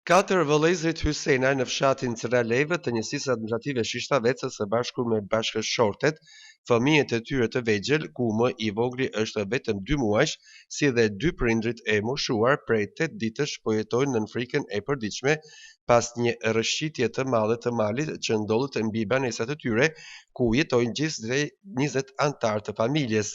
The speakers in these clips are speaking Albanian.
Katër vëllezërit Hysena në fshatin Craleve të njësisë administrative Shishtavecës së bashku me bashkëshortet, fëmijët e tyre të vegjël, ku më i vogli është vetëm 2 muajsh, si dhe 2 prindrit e moshuar prej 8 ditësh po jetojnë nën frikën e përditshme pas një rrëshqitje të madhe të malit që ndodhet mbi banesat e tyre, ku jetojnë gjithsej 20 antar të familjes.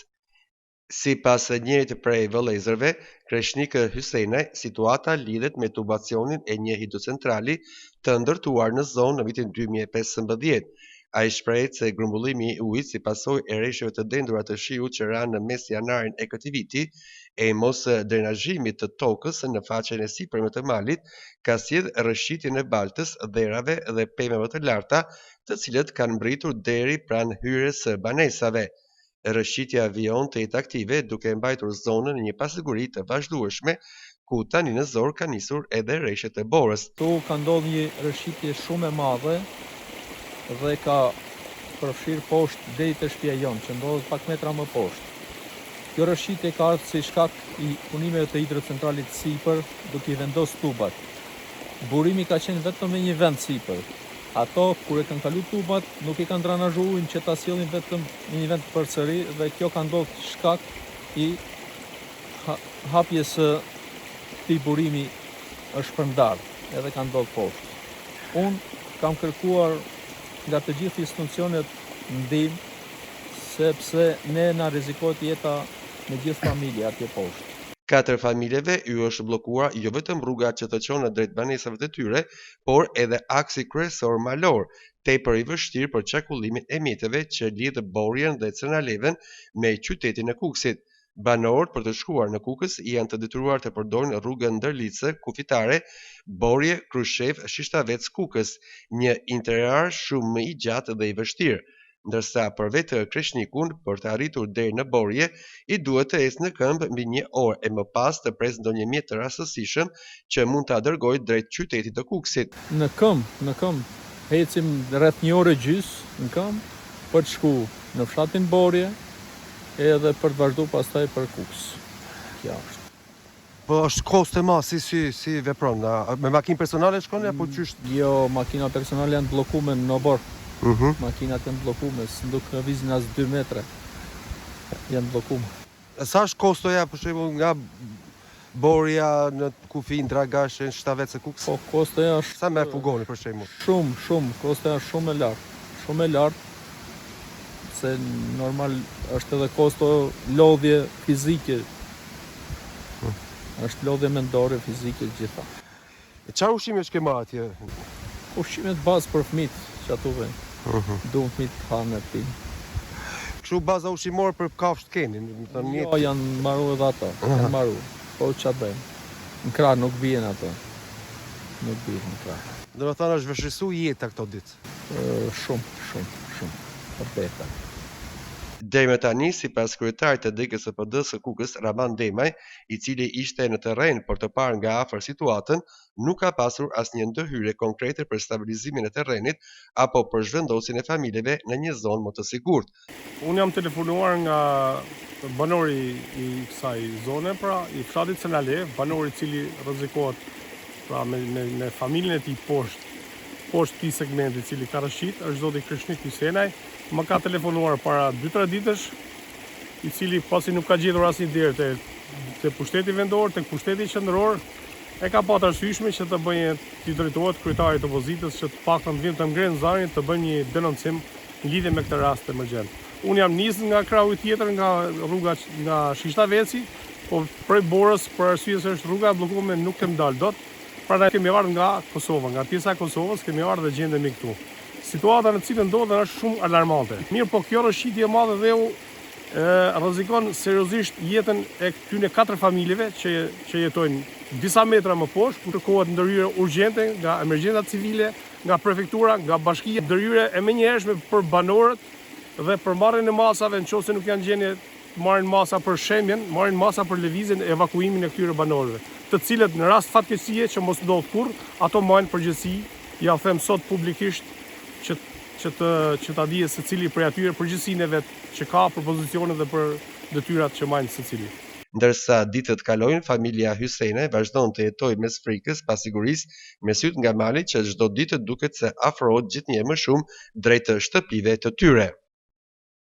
Sipas njërit prej vëllezërve, Kreshnikë Hysenaj, situata lidhet me tubacionin e një hidrocentrali të ndërtuar në zonë në vitin 2015. Ai shpreh se grumbullimi i ujit si pasojë e rreshjeve të dendura të shiut që ranë në mes janarin e këtij viti e mos drenazhimit të tokës në faqen e sipërme të malit ka sjellë rrëshqitjen e baltës, dherave dhe pemëve të larta, të cilët kanë mbritur deri pranë hyrjes së banesave. Rrëshqitja vijon të jetë aktive duke mbajtur zonën në një pasiguri të vazhdueshme, ku tani në zor ka nisur edhe rreshtet e borës. Tu ka ndodhur një rrëshqitje shumë e madhe dhe ka përfshirë poshtë deri te shtëpia jon, që ndodhet pak metra më poshtë. Kjo rrëshqitje ka ardhur si shkak i punimeve të hidrocentralit sipër, duke i vendosur tubat. Burimi ka qenë vetëm në një vend sipër. Ato, kur e kanë kalu tubat, nuk i kanë drenazhu ujin që ta sjellin vetëm në një vend përsëri dhe kjo ka ndodhur shkak i hapjes së këtij burimi është përndar, edhe ka ndodhur poshtë. Unë kam kërkuar nga të gjithë institucionet ndihmë, sepse ne na rrezikohet jeta me gjithë familja atje poshtë. 4 familjeve ju është bllokuar jo vetëm rruga që të çon drejt banesave të tyre, por edhe aksi kryesor malor, tepër i vështirë për çarkullimin e mjeteve që lidh Borjen dhe Crnaleven me qytetin e Kukësit. Banorët për të shkuar në Kukës janë të detyruar të përdorin rrugën ndërlidhëse kufitare Borje Krushev Shishtavec Kukës, një itinerar shumë më i gjatë dhe i vështirë. Ndërsa për vetë Kreshnikun, për të arritur deri në Borje, i duhet të ecë në këmbë mbi 1 orë e më pas të presë ndonjë mjet të rastësishëm që mund ta dërgojë drejt qytetit të Kukësit. Në këmbë, ecim rreth 1 orë e gjys në këmbë për të shku në fshatin Borje edhe për të vazhduar pastaj për Kukës. Kjo është. Po është koste ma, si vepron? Me makinë personale shkoni apo qysh? Jo, makina personale janë bllokuar në obor. Makinat janë bllokuar, nuk lëvizin as 2 metra. Janë bllokuar. Sa është kostoja për shembull nga Borja në Kufin, Dragashën, Shishtavec e Kukës? Po kostoja është sa merr fugoni për shembull? Shumë, kostoja është shumë e lartë. Se normal është edhe kosto lodhje fizike. Është lodhje mendore, fizike gjitha. E çfarë ushqime është ke marrë atje? Ushqimet bazë për fëmijët që atu vjen. Duan fëmijët të hanë e pinë. Kështu baza ushqimore për kafshët keni? Jo, janë marru edhe ato. Janë marru. Po ç'a bëjmë? Në krah nuk bien ato. Nuk bien në krah. Do të thonë është vështirësu jeta këto ditë. Shumë. Vërtet. Deri më tani, sipas kryetarit të DG SPD-s së Kukës, Raman Demaj, i cili ishte në terren për të parë nga afër situatën, nuk ka pasur asnjë ndërhyrje konkrete për stabilizimin e terrenit apo për zhvendosjen e familjeve në një zonë më të sigurt. Unë jam telefonuar nga banori i kësaj zone, pra i fshatit Crnalev, banori i cili rrezikohet pra me familjen e tij poshtë këtij segmenti i cili ka rrëshqit, është zoti Kreshnik Hysenaj. Më ka telefonuar para 2-3 ditësh, i cili pasi nuk ka gjetur asnjë derë te pushteti vendor, tek pushteti qendror, e ka pasur arsyeshme që të bëjë të drejtohet kryetarit të opozitës që të paktën të vinë të ngrenë zërin të bëjnë një denoncim në lidhje me këtë rast emergjent. Unë jam nisur nga krahu tjetër, nga rruga nga Shishtaveci, po prej Borës për arsye se është rruga e bllokuar, nuk kem dal dot. Prandaj kemi ardhur nga Kosova, nga pjesa e Kosovës, kemi ardhur dhe gjendemi këtu. Situata në cilën ndodhen është shumë alarmante. Mirë, po kjo rrëshqitje e madhe dhe rrezikon seriozisht jetën e këtyre 4 familjeve që jetojnë disa metra më poshtë. Kërkohet ndërhyrje urgjente nga emergjenca civile, nga prefektura, nga bashkia, ndërhyrje e menjëhershme për banorët dhe për marrjen e masave nëse nuk janë gjendje të marrin masa për shembjen, marrin masa për lëvizjen e evakuimin e këtyre banorëve, të cilët në rast fatkeqësie që mos ndodh kurrë, ato marrin përgjegjësi, ja them sot publikisht që ta dihet secili prej atyre përgjegjësinë vet që ka për pozicionet dhe për detyrat që marrin secili. Ndërsa ditët kalojnë, familja Hysene vazhdon të jetojë mes frikës, pasigurisë, me syt nga mali që çdo ditë duket se afrohet gjithnjë më shumë drejt shtëpive të tyre.